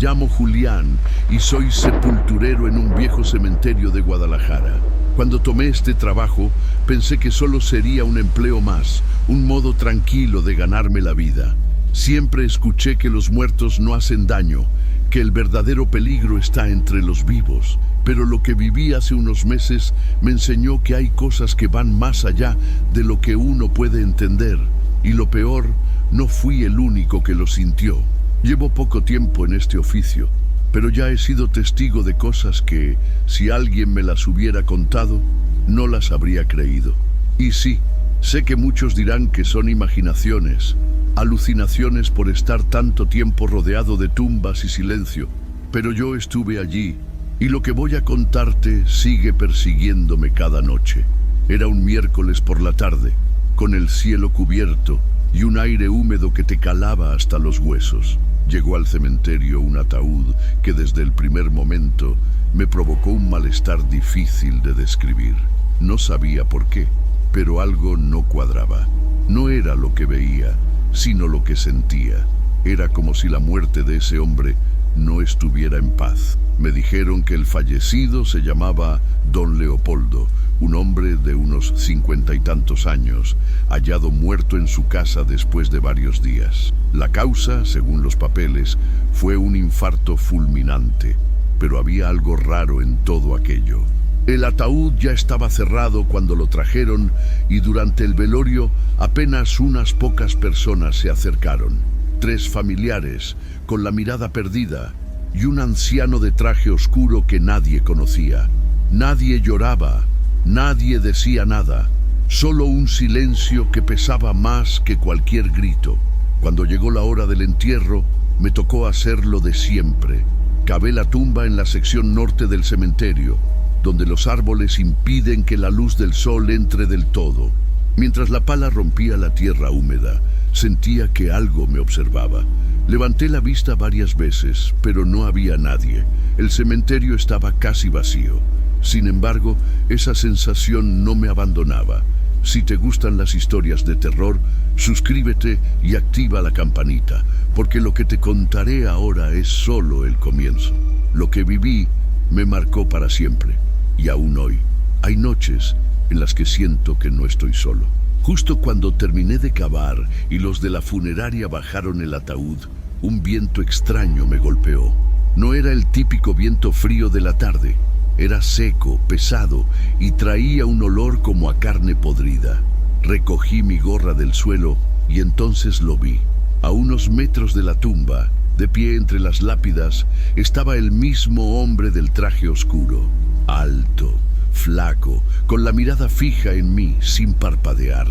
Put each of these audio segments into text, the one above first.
llamo Julián y soy sepulturero en un viejo cementerio de Guadalajara. Cuando tomé este trabajo, pensé que solo sería un empleo más, un modo tranquilo de ganarme la vida. Siempre escuché que los muertos no hacen daño, que el verdadero peligro está entre los vivos. Pero lo que viví hace unos meses me enseñó que hay cosas que van más allá de lo que uno puede entender. Y lo peor, no fui el único que lo sintió. Llevo poco tiempo en este oficio, pero ya he sido testigo de cosas que, si alguien me las hubiera contado, no las habría creído. Y sí, sé que muchos dirán que son imaginaciones, alucinaciones por estar tanto tiempo rodeado de tumbas y silencio, pero yo estuve allí, y lo que voy a contarte sigue persiguiéndome cada noche. Era un miércoles por la tarde, con el cielo cubierto y un aire húmedo que te calaba hasta los huesos. Llegó al cementerio un ataúd que desde el primer momento me provocó un malestar difícil de describir. No sabía por qué, pero algo no cuadraba. No era lo que veía, sino lo que sentía. Era como si la muerte de ese hombre no estuviera en paz. Me dijeron que el fallecido se llamaba Don Leopoldo, un hombre de unos 50 y tantos años, hallado muerto en su casa después de varios días. La causa, según los papeles, fue un infarto fulminante, pero había algo raro en todo aquello. El ataúd ya estaba cerrado cuando lo trajeron y durante el velorio apenas unas pocas personas se acercaron. 3 familiares, con la mirada perdida, y un anciano de traje oscuro que nadie conocía. Nadie lloraba, nadie decía nada, solo un silencio que pesaba más que cualquier grito. Cuando llegó la hora del entierro, me tocó hacer lo de siempre. Cavé la tumba en la sección norte del cementerio, donde los árboles impiden que la luz del sol entre del todo. Mientras la pala rompía la tierra húmeda, sentía que algo me observaba. Levanté la vista varias veces, pero no había nadie. El cementerio estaba casi vacío. Sin embargo, esa sensación no me abandonaba. Si te gustan las historias de terror, suscríbete y activa la campanita, porque lo que te contaré ahora es solo el comienzo. Lo que viví me marcó para siempre, y aún hoy hay noches en las que siento que no estoy solo. Justo cuando terminé de cavar y los de la funeraria bajaron el ataúd, un viento extraño me golpeó. No era el típico viento frío de la tarde. Era seco, pesado y traía un olor como a carne podrida. Recogí mi gorra del suelo y entonces lo vi. A unos metros de la tumba, de pie entre las lápidas, estaba el mismo hombre del traje oscuro. Alto, flaco, con la mirada fija en mí, sin parpadear.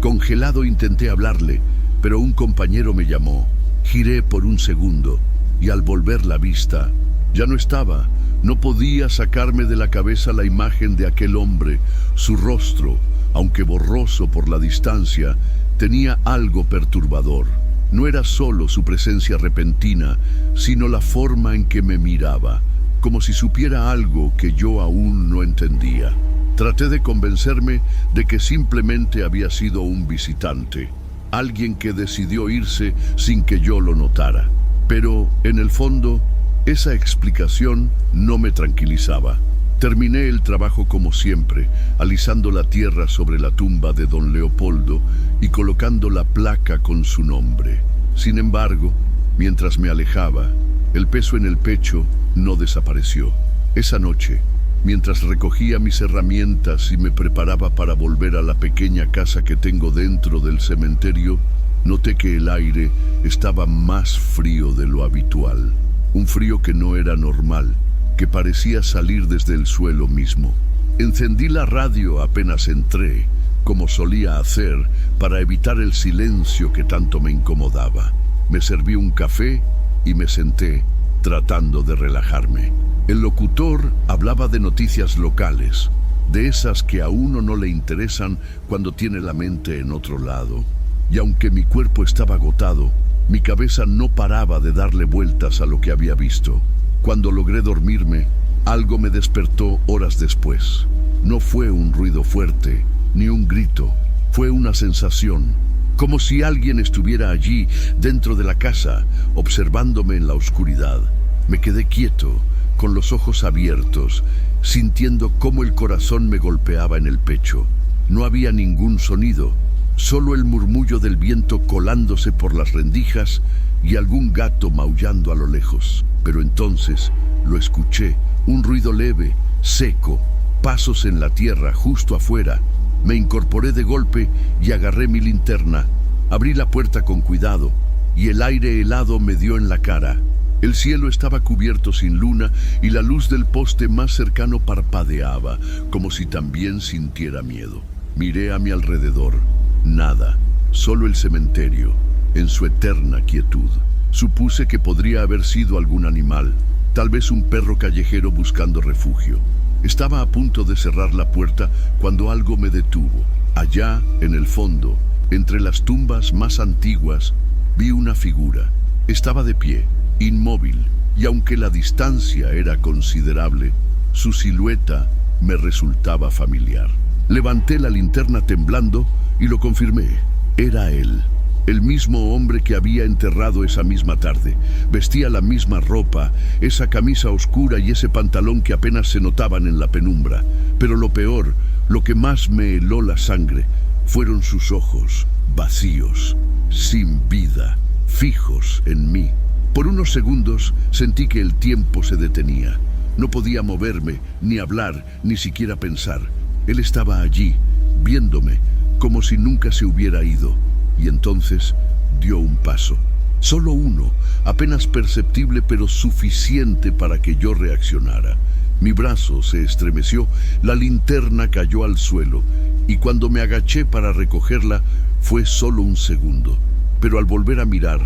Congelado intenté hablarle, pero un compañero me llamó. Giré por un segundo y al volver la vista, ya no estaba. No podía sacarme de la cabeza la imagen de aquel hombre. Su rostro, aunque borroso por la distancia, tenía algo perturbador. No era solo su presencia repentina, sino la forma en que me miraba, como si supiera algo que yo aún no entendía. Traté de convencerme de que simplemente había sido un visitante, alguien que decidió irse sin que yo lo notara. Pero, en el fondo, esa explicación no me tranquilizaba. Terminé el trabajo como siempre, alisando la tierra sobre la tumba de Don Leopoldo y colocando la placa con su nombre. Sin embargo, mientras me alejaba, el peso en el pecho no desapareció. Esa noche, mientras recogía mis herramientas y me preparaba para volver a la pequeña casa que tengo dentro del cementerio, noté que el aire estaba más frío de lo habitual. Un frío que no era normal, que parecía salir desde el suelo mismo. Encendí la radio apenas entré, como solía hacer, para evitar el silencio que tanto me incomodaba. Me serví un café y me senté, tratando de relajarme. El locutor hablaba de noticias locales, de esas que a uno no le interesan cuando tiene la mente en otro lado. Y aunque mi cuerpo estaba agotado, mi cabeza no paraba de darle vueltas a lo que había visto. Cuando logré dormirme, algo me despertó horas después. No fue un ruido fuerte, ni un grito. Fue una sensación, como si alguien estuviera allí, dentro de la casa, observándome en la oscuridad. Me quedé quieto, con los ojos abiertos, sintiendo cómo el corazón me golpeaba en el pecho. No había ningún sonido, solo el murmullo del viento colándose por las rendijas y algún gato maullando a lo lejos. Pero entonces lo escuché, un ruido leve, seco, pasos en la tierra justo afuera. Me incorporé de golpe y agarré mi linterna. Abrí la puerta con cuidado y el aire helado me dio en la cara. El cielo estaba cubierto sin luna y la luz del poste más cercano parpadeaba, como si también sintiera miedo. Miré a mi alrededor. Nada, solo el cementerio, en su eterna quietud. Supuse que podría haber sido algún animal, tal vez un perro callejero buscando refugio. Estaba a punto de cerrar la puerta cuando algo me detuvo. Allá, en el fondo, entre las tumbas más antiguas, vi una figura. Estaba de pie, inmóvil, y aunque la distancia era considerable, su silueta me resultaba familiar. Levanté la linterna temblando y lo confirmé. Era él, el mismo hombre que había enterrado esa misma tarde. Vestía la misma ropa, esa camisa oscura y ese pantalón que apenas se notaban en la penumbra. Pero lo peor, lo que más me heló la sangre, fueron sus ojos, vacíos, sin vida, fijos en mí. Por unos segundos sentí que el tiempo se detenía. No podía moverme, ni hablar, ni siquiera pensar. Él estaba allí, viéndome, como si nunca se hubiera ido. Y entonces dio un paso. Solo uno, apenas perceptible pero suficiente para que yo reaccionara. Mi brazo se estremeció, la linterna cayó al suelo, y cuando me agaché para recogerla, fue solo un segundo. Pero al volver a mirar,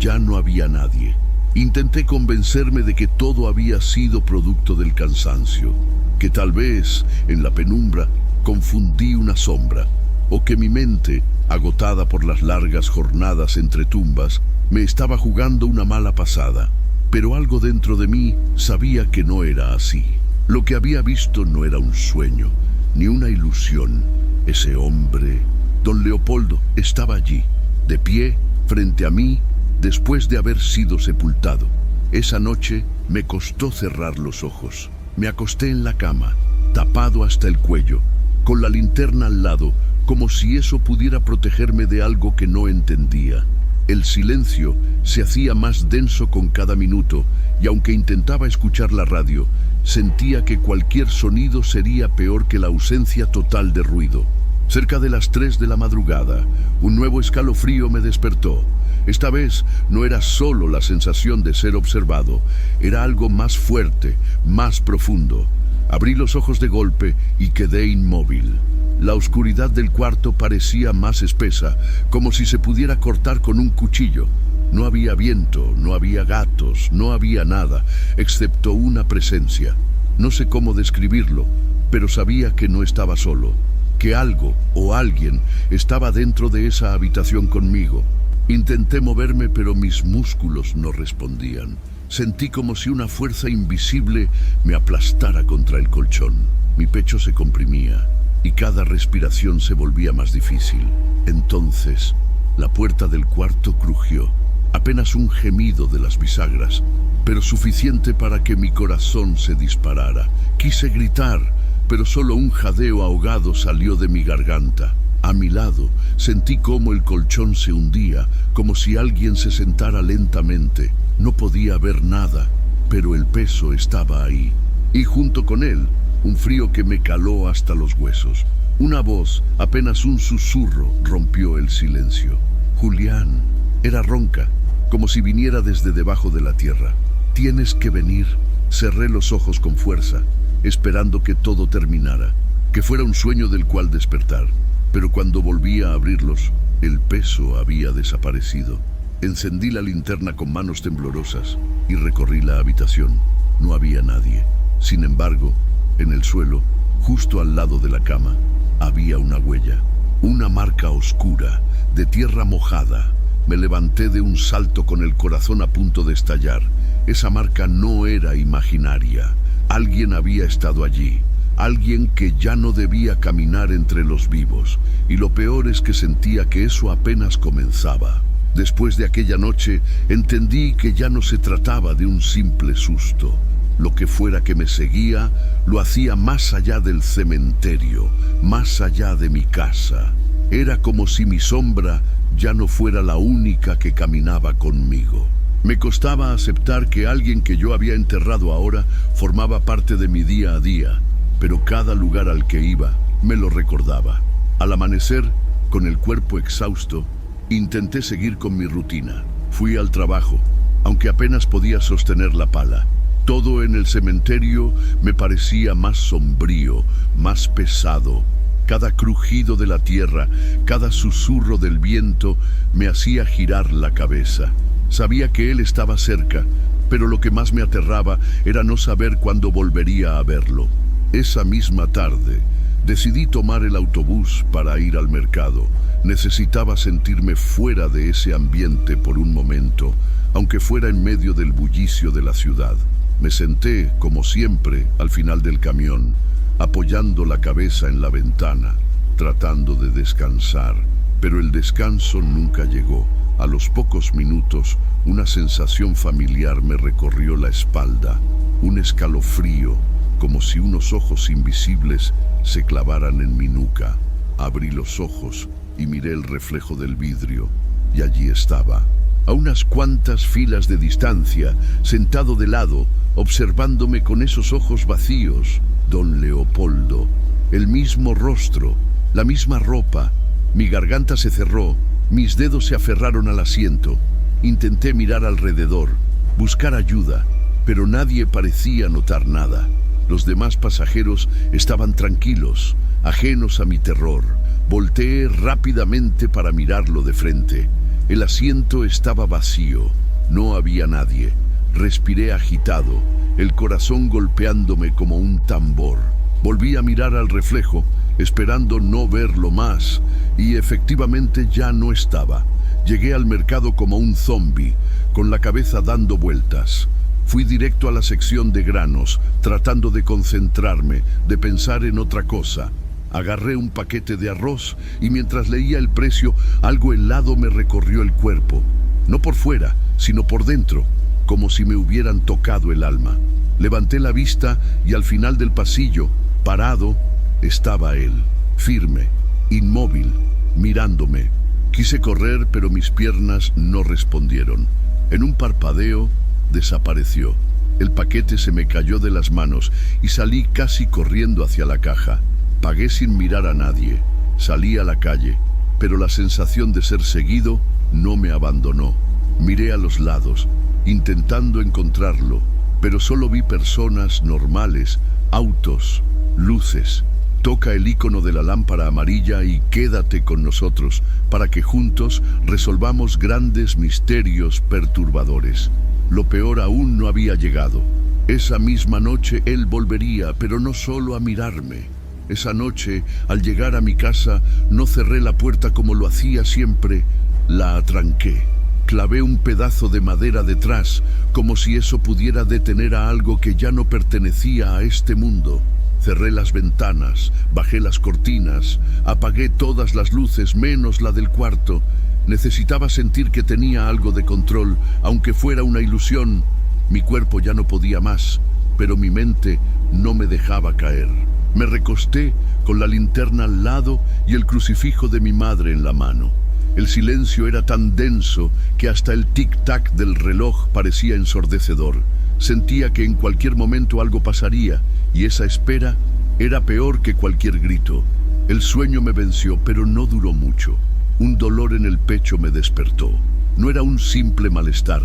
ya no había nadie. Intenté convencerme de que todo había sido producto del cansancio, que tal vez, en la penumbra, confundí una sombra, o que mi mente, agotada por las largas jornadas entre tumbas, me estaba jugando una mala pasada. Pero algo dentro de mí sabía que no era así. Lo que había visto no era un sueño, ni una ilusión. Ese hombre, don Leopoldo, estaba allí, de pie, frente a mí, después de haber sido sepultado. Esa noche me costó cerrar los ojos. Me acosté en la cama, tapado hasta el cuello, con la linterna al lado, como si eso pudiera protegerme de algo que no entendía. El silencio se hacía más denso con cada minuto, y aunque intentaba escuchar la radio, sentía que cualquier sonido sería peor que la ausencia total de ruido. Cerca de las 3 de la madrugada, un nuevo escalofrío me despertó. Esta vez no era solo la sensación de ser observado, era algo más fuerte, más profundo. Abrí los ojos de golpe y quedé inmóvil. La oscuridad del cuarto parecía más espesa, como si se pudiera cortar con un cuchillo. No había viento, no había gatos, no había nada, excepto una presencia. No sé cómo describirlo, pero sabía que no estaba solo, que algo o alguien estaba dentro de esa habitación conmigo. Intenté moverme, pero mis músculos no respondían. Sentí como si una fuerza invisible me aplastara contra el colchón. Mi pecho se comprimía y cada respiración se volvía más difícil. Entonces, la puerta del cuarto crujió. Apenas un gemido de las bisagras, pero suficiente para que mi corazón se disparara. Quise gritar, pero solo un jadeo ahogado salió de mi garganta. A mi lado, sentí cómo el colchón se hundía, como si alguien se sentara lentamente. No podía ver nada, pero el peso estaba ahí. Y junto con él, un frío que me caló hasta los huesos. Una voz, apenas un susurro, rompió el silencio. Julián. Era ronca, como si viniera desde debajo de la tierra. Tienes que venir. Cerré los ojos con fuerza, esperando que todo terminara, que fuera un sueño del cual despertar. Pero cuando volví a abrirlos, el peso había desaparecido. Encendí la linterna con manos temblorosas y recorrí la habitación. No había nadie. Sin embargo, en el suelo, justo al lado de la cama, había una huella, una marca oscura, de tierra mojada. Me levanté de un salto con el corazón a punto de estallar. Esa marca no era imaginaria. Alguien había estado allí. Alguien que ya no debía caminar entre los vivos. Y lo peor es que sentía que eso apenas comenzaba. Después de aquella noche, entendí que ya no se trataba de un simple susto. Lo que fuera que me seguía, lo hacía más allá del cementerio, más allá de mi casa. Era como si mi sombra ya no fuera la única que caminaba conmigo. Me costaba aceptar que alguien que yo había enterrado ahora formaba parte de mi día a día, pero cada lugar al que iba me lo recordaba. Al amanecer, con el cuerpo exhausto, intenté seguir con mi rutina. Fui al trabajo, aunque apenas podía sostener la pala. Todo en el cementerio me parecía más sombrío, más pesado. Cada crujido de la tierra, cada susurro del viento me hacía girar la cabeza. Sabía que él estaba cerca, pero lo que más me aterraba era no saber cuándo volvería a verlo. Esa misma tarde, decidí tomar el autobús para ir al mercado. Necesitaba sentirme fuera de ese ambiente por un momento, aunque fuera en medio del bullicio de la ciudad. Me senté, como siempre, al final del camión, apoyando la cabeza en la ventana, tratando de descansar, pero el descanso nunca llegó. A los pocos minutos, una sensación familiar me recorrió la espalda, un escalofrío, como si unos ojos invisibles se clavaran en mi nuca. Abrí los ojos y miré el reflejo del vidrio, y allí estaba, a unas cuantas filas de distancia, sentado de lado, observándome con esos ojos vacíos, don Leopoldo. El mismo rostro, la misma ropa. Mi garganta se cerró, mis dedos se aferraron al asiento. Intenté mirar alrededor, buscar ayuda, pero nadie parecía notar nada. Los demás pasajeros estaban tranquilos, ajenos a mi terror. Volteé rápidamente para mirarlo de frente. El asiento estaba vacío, no había nadie. Respiré agitado, el corazón golpeándome como un tambor. Volví a mirar al reflejo, esperando no verlo más, y efectivamente ya no estaba. Llegué al mercado como un zombi, con la cabeza dando vueltas. Fui directo a la sección de granos, tratando de concentrarme, de pensar en otra cosa. Agarré un paquete de arroz y mientras leía el precio, algo helado me recorrió el cuerpo. No por fuera, sino por dentro, como si me hubieran tocado el alma. Levanté la vista y al final del pasillo, parado, estaba él, firme, inmóvil, mirándome. Quise correr, pero mis piernas no respondieron. En un parpadeo, desapareció. El paquete se me cayó de las manos y salí casi corriendo hacia la caja. Pagué sin mirar a nadie. Salí a la calle, pero la sensación de ser seguido no me abandonó. Miré a los lados, intentando encontrarlo, pero solo vi personas normales, autos, luces. Toca el icono de la lámpara amarilla y quédate con nosotros para que juntos resolvamos grandes misterios perturbadores. Lo peor aún no había llegado. Esa misma noche él volvería, pero no solo a mirarme. Esa noche, al llegar a mi casa, no cerré la puerta como lo hacía siempre, la atranqué. Clavé un pedazo de madera detrás, como si eso pudiera detener a algo que ya no pertenecía a este mundo. Cerré las ventanas, bajé las cortinas, apagué todas las luces menos la del cuarto. Necesitaba sentir que tenía algo de control, aunque fuera una ilusión. Mi cuerpo ya no podía más, pero mi mente no me dejaba caer. Me recosté con la linterna al lado y el crucifijo de mi madre en la mano. El silencio era tan denso que hasta el tic-tac del reloj parecía ensordecedor. Sentía que en cualquier momento algo pasaría, y esa espera era peor que cualquier grito. El sueño me venció, pero no duró mucho. Un dolor en el pecho me despertó. No era un simple malestar,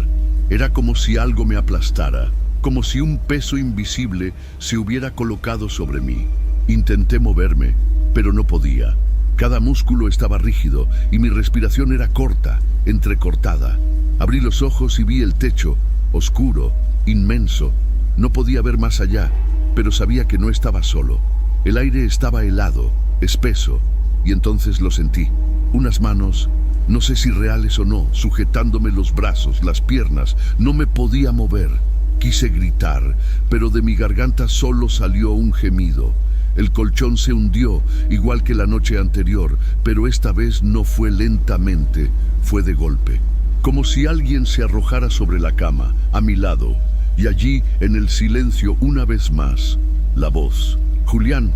era como si algo me aplastara, como si un peso invisible se hubiera colocado sobre mí. Intenté moverme, pero no podía. Cada músculo estaba rígido y mi respiración era corta, entrecortada. Abrí los ojos y vi el techo, oscuro, inmenso. No podía ver más allá, pero sabía que no estaba solo. El aire estaba helado, espeso, y entonces lo sentí. Unas manos, no sé si reales o no, sujetándome los brazos, las piernas. No me podía mover. Quise gritar, pero de mi garganta solo salió un gemido. El colchón se hundió, igual que la noche anterior, pero esta vez no fue lentamente, fue de golpe. como si alguien se arrojara sobre la cama, a mi lado, y allí, en el silencio, una vez más, la voz. Julián,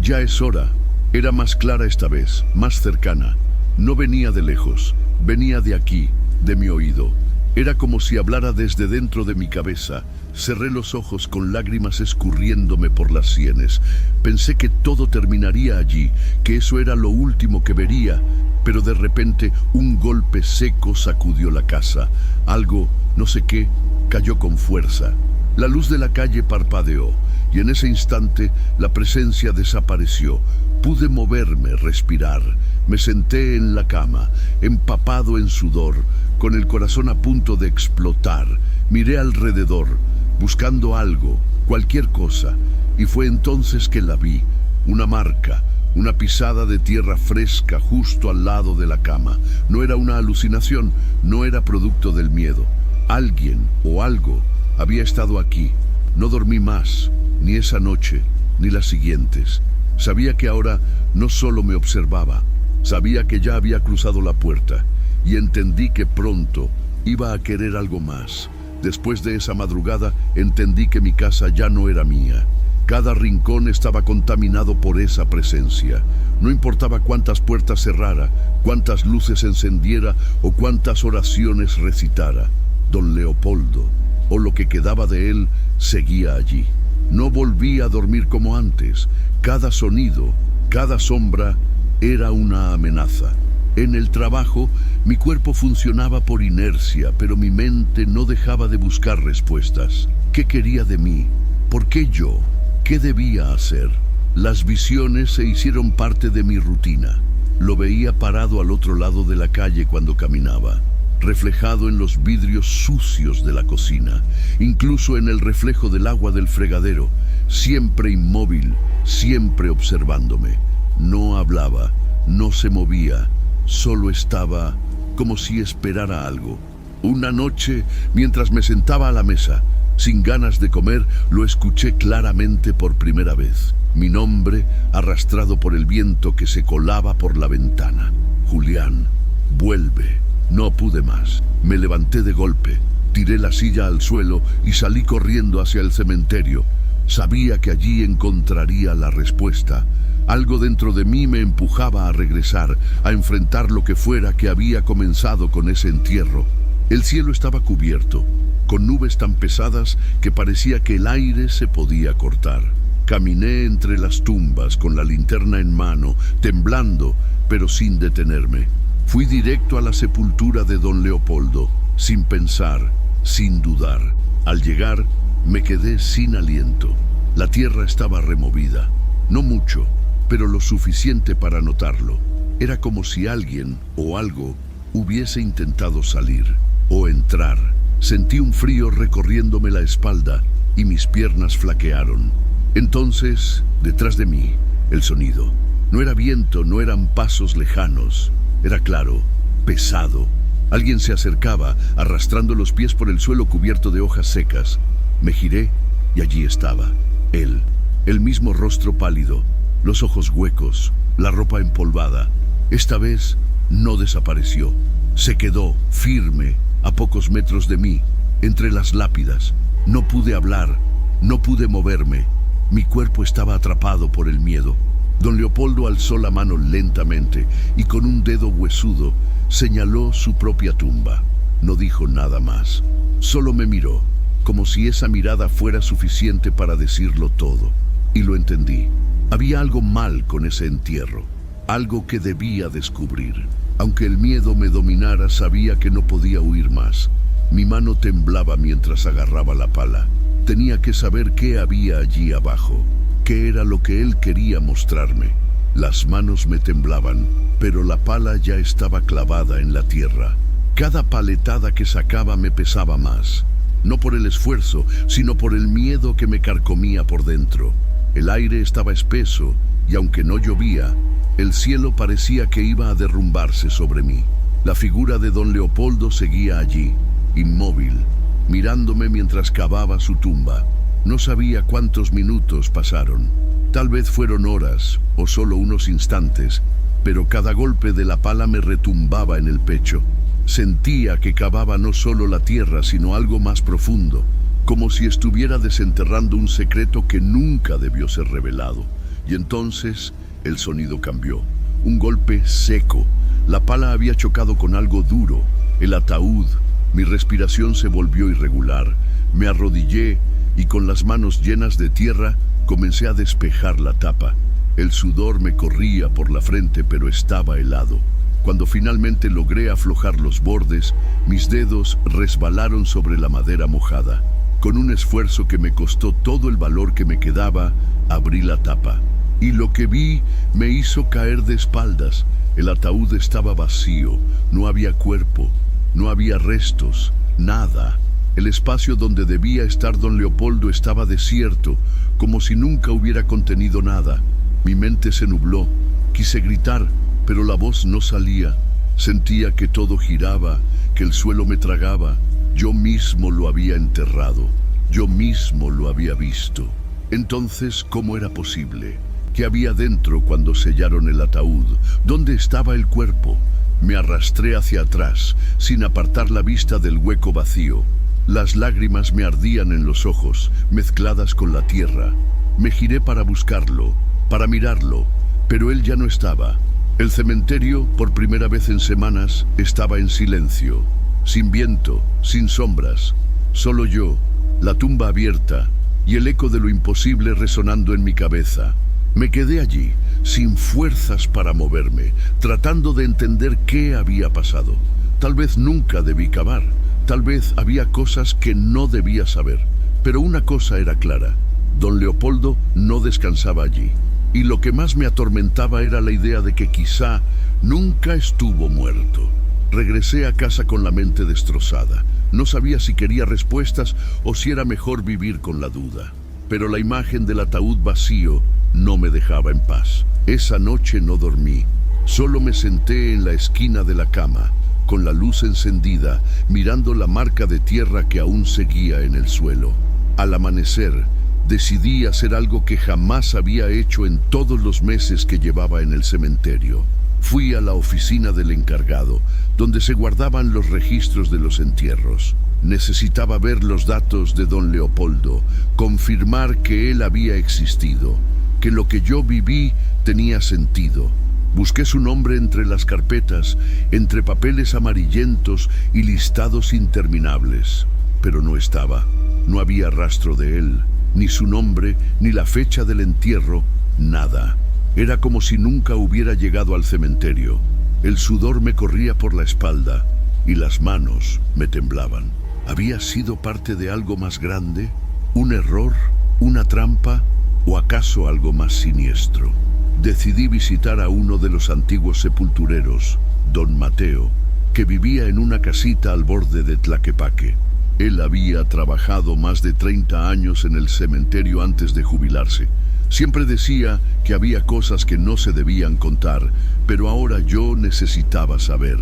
ya es hora. Era más clara esta vez, más cercana. No venía de lejos, venía de aquí, de mi oído. Era como si hablara desde dentro de mi cabeza. Cerré los ojos con lágrimas escurriéndome por las sienes. Pensé que todo terminaría allí, que eso era lo último que vería, pero de repente un golpe seco sacudió la casa. Algo, no sé qué, cayó con fuerza. La luz de la calle parpadeó, y en ese instante la presencia desapareció. Pude moverme, respirar. Me senté en la cama, empapado en sudor, con el corazón a punto de explotar. Miré alrededor, buscando algo, cualquier cosa, y fue entonces que la vi. Una marca, una pisada de tierra fresca justo al lado de la cama. No era una alucinación, no era producto del miedo. Alguien o algo había estado aquí. No dormí más, ni esa noche, ni las siguientes. Sabía que ahora no solo me observaba, sabía que ya había cruzado la puerta, y entendí que pronto iba a querer algo más. Después de esa madrugada entendí que mi casa ya no era mía. Cada rincón estaba contaminado por esa presencia. No importaba cuántas puertas cerrara, cuántas luces encendiera o cuántas oraciones recitara. Don Leopoldo, o lo que quedaba de él, seguía allí. No volví a dormir como antes. Cada sonido, cada sombra era una amenaza. En el trabajo, mi cuerpo funcionaba por inercia, pero mi mente no dejaba de buscar respuestas. ¿Qué quería de mí? ¿Por qué yo? ¿Qué debía hacer? Las visiones se hicieron parte de mi rutina. Lo veía parado al otro lado de la calle cuando caminaba, reflejado en los vidrios sucios de la cocina, incluso en el reflejo del agua del fregadero, siempre inmóvil, siempre observándome. No hablaba, no se movía, solo estaba como si esperara algo. Una noche, mientras me sentaba a la mesa, sin ganas de comer, lo escuché claramente por primera vez. Mi nombre, arrastrado por el viento que se colaba por la ventana. Julián, vuelve. No pude más. Me levanté de golpe, tiré la silla al suelo y salí corriendo hacia el cementerio. Sabía que allí encontraría la respuesta. Algo dentro de mí me empujaba a regresar, a enfrentar lo que fuera que había comenzado con ese entierro. El cielo estaba cubierto, con nubes tan pesadas que parecía que el aire se podía cortar. Caminé entre las tumbas con la linterna en mano, temblando, pero sin detenerme. Fui directo a la sepultura de don Leopoldo, sin pensar, sin dudar. Al llegar, me quedé sin aliento. La tierra estaba removida. No mucho, pero lo suficiente para notarlo. Era como si alguien o algo hubiese intentado salir o entrar. Sentí un frío recorriéndome la espalda y mis piernas flaquearon. Entonces, detrás de mí, el sonido. No era viento, no eran pasos lejanos. Era claro, pesado. Alguien se acercaba, arrastrando los pies por el suelo cubierto de hojas secas. Me giré y allí estaba. Él, el mismo rostro pálido, los ojos huecos, la ropa empolvada. Esta vez no desapareció. Se quedó firme a pocos metros de mí, entre las lápidas. No pude hablar, no pude moverme. Mi cuerpo estaba atrapado por el miedo. Don Leopoldo alzó la mano lentamente y con un dedo huesudo señaló su propia tumba. No dijo nada más. Solo me miró, como si esa mirada fuera suficiente para decirlo todo. Y lo entendí. Había algo mal con ese entierro, algo que debía descubrir. Aunque el miedo me dominara, sabía que no podía huir más. Mi mano temblaba mientras agarraba la pala. Tenía que saber qué había allí abajo, qué era lo que él quería mostrarme. Las manos me temblaban, pero la pala ya estaba clavada en la tierra. Cada paletada que sacaba me pesaba más, no por el esfuerzo, sino por el miedo que me carcomía por dentro. El aire estaba espeso y aunque no llovía, el cielo parecía que iba a derrumbarse sobre mí. La figura de don Leopoldo seguía allí, inmóvil, mirándome mientras cavaba su tumba. No sabía cuántos minutos pasaron. Tal vez fueron horas o solo unos instantes, pero cada golpe de la pala me retumbaba en el pecho. Sentía que cavaba no solo la tierra, sino algo más profundo, como si estuviera desenterrando un secreto que nunca debió ser revelado. Y entonces el sonido cambió. Un golpe seco. La pala había chocado con algo duro. El ataúd. Mi respiración se volvió irregular. Me arrodillé y con las manos llenas de tierra comencé a despejar la tapa. El sudor me corría por la frente, pero estaba helado. Cuando finalmente logré aflojar los bordes, mis dedos resbalaron sobre la madera mojada. Con un esfuerzo que me costó todo el valor que me quedaba, abrí la tapa. Y lo que vi me hizo caer de espaldas. El ataúd estaba vacío, no había cuerpo, no había restos, nada. El espacio donde debía estar don Leopoldo estaba desierto, como si nunca hubiera contenido nada. Mi mente se nubló, quise gritar, pero la voz no salía. Sentía que todo giraba, que el suelo me tragaba. Yo mismo lo había enterrado, yo mismo lo había visto. Entonces, ¿cómo era posible? ¿Qué había dentro cuando sellaron el ataúd? ¿Dónde estaba el cuerpo? Me arrastré hacia atrás, sin apartar la vista del hueco vacío. Las lágrimas me ardían en los ojos, mezcladas con la tierra. Me giré para buscarlo, para mirarlo, pero él ya no estaba. El cementerio, por primera vez en semanas, estaba en silencio, sin viento, sin sombras. Solo yo, la tumba abierta y el eco de lo imposible resonando en mi cabeza. Me quedé allí, sin fuerzas para moverme, tratando de entender qué había pasado. Tal vez nunca debí cavar, tal vez había cosas que no debía saber. Pero una cosa era clara, don Leopoldo no descansaba allí. Y lo que más me atormentaba era la idea de que quizá nunca estuvo muerto. Regresé a casa con la mente destrozada. No sabía si quería respuestas o si era mejor vivir con la duda. Pero la imagen del ataúd vacío no me dejaba en paz. Esa noche no dormí. Solo me senté en la esquina de la cama, con la luz encendida, mirando la marca de tierra que aún seguía en el suelo. Al amanecer, decidí hacer algo que jamás había hecho en todos los meses que llevaba en el cementerio. Fui a la oficina del encargado, donde se guardaban los registros de los entierros. Necesitaba ver los datos de don Leopoldo, confirmar que él había existido, que lo que yo viví tenía sentido. Busqué su nombre entre las carpetas, entre papeles amarillentos y listados interminables, pero no estaba. No había rastro de él, ni su nombre, ni la fecha del entierro, nada. Era como si nunca hubiera llegado al cementerio. El sudor me corría por la espalda y las manos me temblaban. ¿Había sido parte de algo más grande? ¿Un error? ¿Una trampa? ¿O acaso algo más siniestro? Decidí visitar a uno de los antiguos sepultureros, don Mateo, que vivía en una casita al borde de Tlaquepaque. Él había trabajado más de 30 años en el cementerio antes de jubilarse. Siempre decía que había cosas que no se debían contar, pero ahora yo necesitaba saber.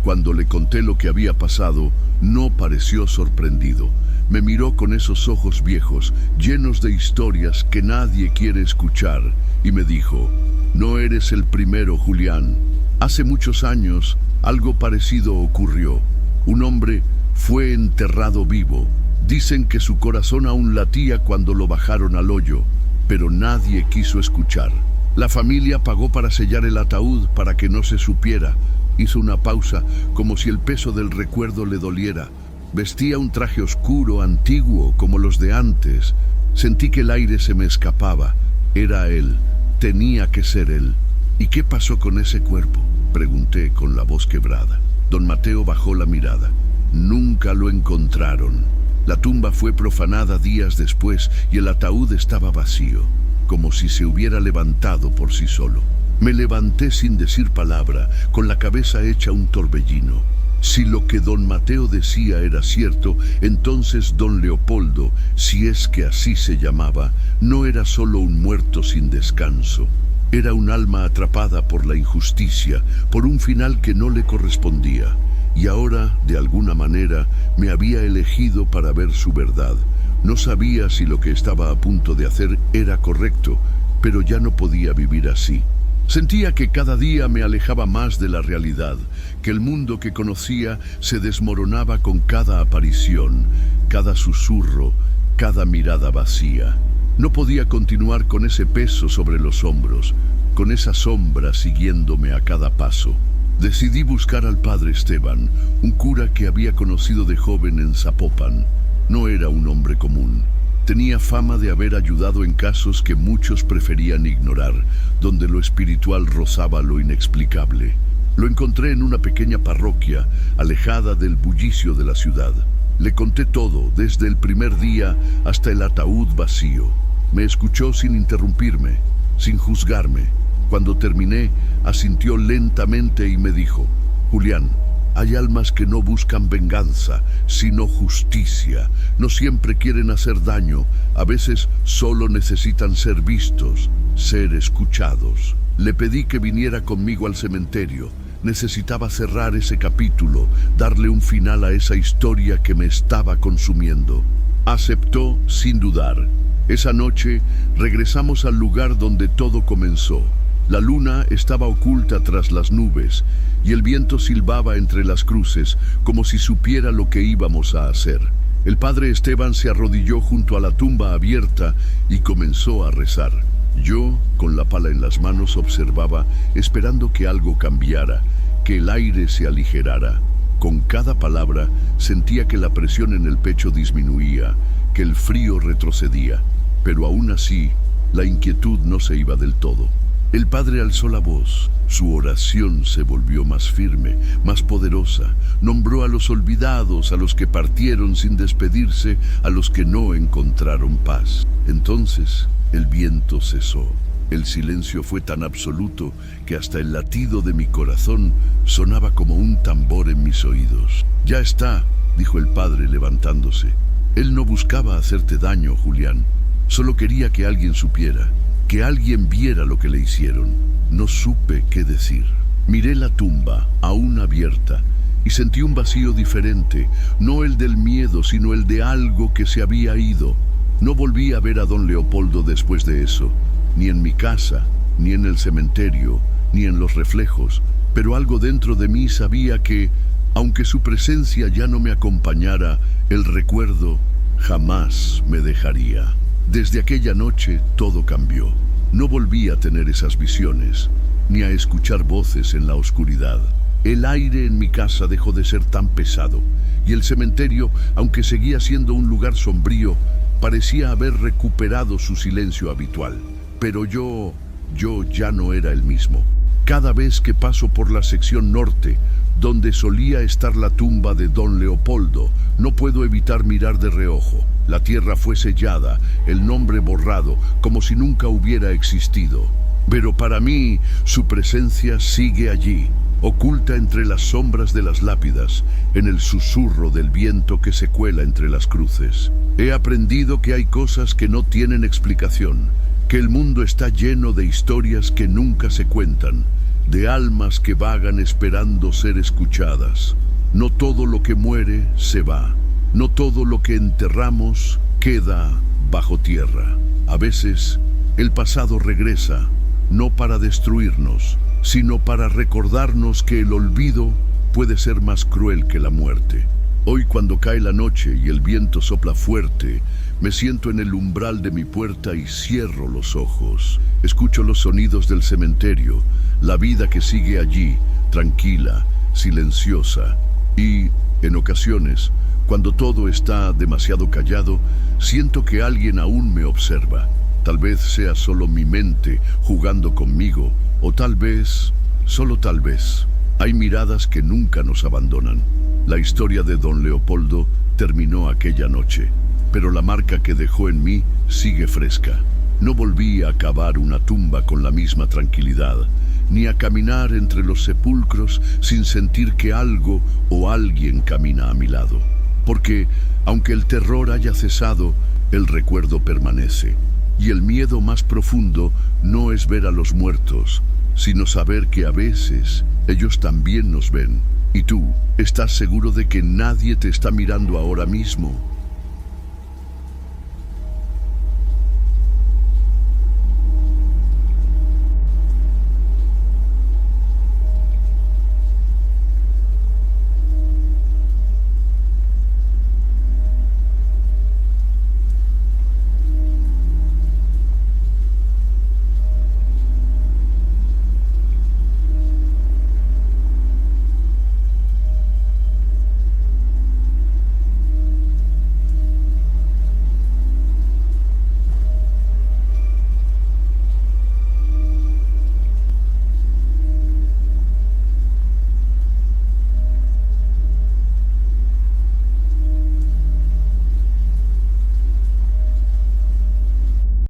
Cuando le conté lo que había pasado, no pareció sorprendido. Me miró con esos ojos viejos, llenos de historias que nadie quiere escuchar, y me dijo: «No eres el primero, Julián. Hace muchos años, algo parecido ocurrió. Un hombre fue enterrado vivo. Dicen que su corazón aún latía cuando lo bajaron al hoyo, pero nadie quiso escuchar. La familia pagó para sellar el ataúd para que no se supiera». Hizo una pausa, como si el peso del recuerdo le doliera. Vestía un traje oscuro, antiguo, como los de antes. Sentí que el aire se me escapaba. Era él. Tenía que ser él. ¿Y qué pasó con ese cuerpo?, pregunté con la voz quebrada. Don Mateo bajó la mirada. Nunca lo encontraron. La tumba fue profanada días después y el ataúd estaba vacío, como si se hubiera levantado por sí solo. Me levanté sin decir palabra, con la cabeza hecha un torbellino. Si lo que don Mateo decía era cierto, entonces don Leopoldo, si es que así se llamaba, no era solo un muerto sin descanso. Era un alma atrapada por la injusticia, por un final que no le correspondía. Y ahora, de alguna manera, me había elegido para ver su verdad. No sabía si lo que estaba a punto de hacer era correcto, pero ya no podía vivir así. Sentía que cada día me alejaba más de la realidad, que el mundo que conocía se desmoronaba con cada aparición, cada susurro, cada mirada vacía. No podía continuar con ese peso sobre los hombros, con esa sombra siguiéndome a cada paso. Decidí buscar al padre Esteban, un cura que había conocido de joven en Zapopan. No era un hombre común. Tenía fama de haber ayudado en casos que muchos preferían ignorar, donde lo espiritual rozaba lo inexplicable. Lo encontré en una pequeña parroquia, alejada del bullicio de la ciudad. Le conté todo, desde el primer día hasta el ataúd vacío. Me escuchó sin interrumpirme, sin juzgarme. Cuando terminé, asintió lentamente y me dijo: Julián, hay almas que no buscan venganza, sino justicia. No siempre quieren hacer daño, a veces solo necesitan ser vistos, ser escuchados. Le pedí que viniera conmigo al cementerio. Necesitaba cerrar ese capítulo, darle un final a esa historia que me estaba consumiendo. Aceptó sin dudar. Esa noche regresamos al lugar donde todo comenzó. La luna estaba oculta tras las nubes y el viento silbaba entre las cruces como si supiera lo que íbamos a hacer. El padre Esteban se arrodilló junto a la tumba abierta y comenzó a rezar. Yo, con la pala en las manos, observaba, esperando que algo cambiara, que el aire se aligerara. Con cada palabra sentía que la presión en el pecho disminuía, que el frío retrocedía, pero aún así la inquietud no se iba del todo. El padre alzó la voz. Su oración se volvió más firme, más poderosa. Nombró a los olvidados, a los que partieron sin despedirse, a los que no encontraron paz. Entonces el viento cesó. El silencio fue tan absoluto que hasta el latido de mi corazón sonaba como un tambor en mis oídos. Ya está, dijo el padre levantándose. Él no buscaba hacerte daño, Julián. Solo quería que alguien supiera, que alguien viera lo que le hicieron. No supe qué decir. Miré la tumba, aún abierta, y sentí un vacío diferente, no el del miedo, sino el de algo que se había ido. No volví a ver a don Leopoldo después de eso, ni en mi casa, ni en el cementerio, ni en los reflejos, pero algo dentro de mí sabía que, aunque su presencia ya no me acompañara, el recuerdo jamás me dejaría. Desde aquella noche todo cambió. No volví a tener esas visiones, ni a escuchar voces en la oscuridad. El aire en mi casa dejó de ser tan pesado, y el cementerio, aunque seguía siendo un lugar sombrío, parecía haber recuperado su silencio habitual. Pero yo ya no era el mismo. Cada vez que paso por la sección norte, donde solía estar la tumba de don Leopoldo, no puedo evitar mirar de reojo. La tierra fue sellada, el nombre borrado, como si nunca hubiera existido. Pero para mí, su presencia sigue allí, oculta entre las sombras de las lápidas, en el susurro del viento que se cuela entre las cruces. He aprendido que hay cosas que no tienen explicación, que el mundo está lleno de historias que nunca se cuentan, de almas que vagan esperando ser escuchadas. No todo lo que muere se va. No todo lo que enterramos queda bajo tierra. A veces, el pasado regresa, no para destruirnos, sino para recordarnos que el olvido puede ser más cruel que la muerte. Hoy, cuando cae la noche y el viento sopla fuerte, me siento en el umbral de mi puerta y cierro los ojos. Escucho los sonidos del cementerio, la vida que sigue allí, tranquila, silenciosa. Y, en ocasiones, cuando todo está demasiado callado, siento que alguien aún me observa. Tal vez sea solo mi mente jugando conmigo, o tal vez, solo tal vez, hay miradas que nunca nos abandonan. La historia de don Leopoldo terminó aquella noche, pero la marca que dejó en mí sigue fresca. No volví a cavar una tumba con la misma tranquilidad, ni a caminar entre los sepulcros sin sentir que algo o alguien camina a mi lado. Porque, aunque el terror haya cesado, el recuerdo permanece. Y el miedo más profundo no es ver a los muertos, sino saber que a veces ellos también nos ven. ¿Y tú, estás seguro de que nadie te está mirando ahora mismo?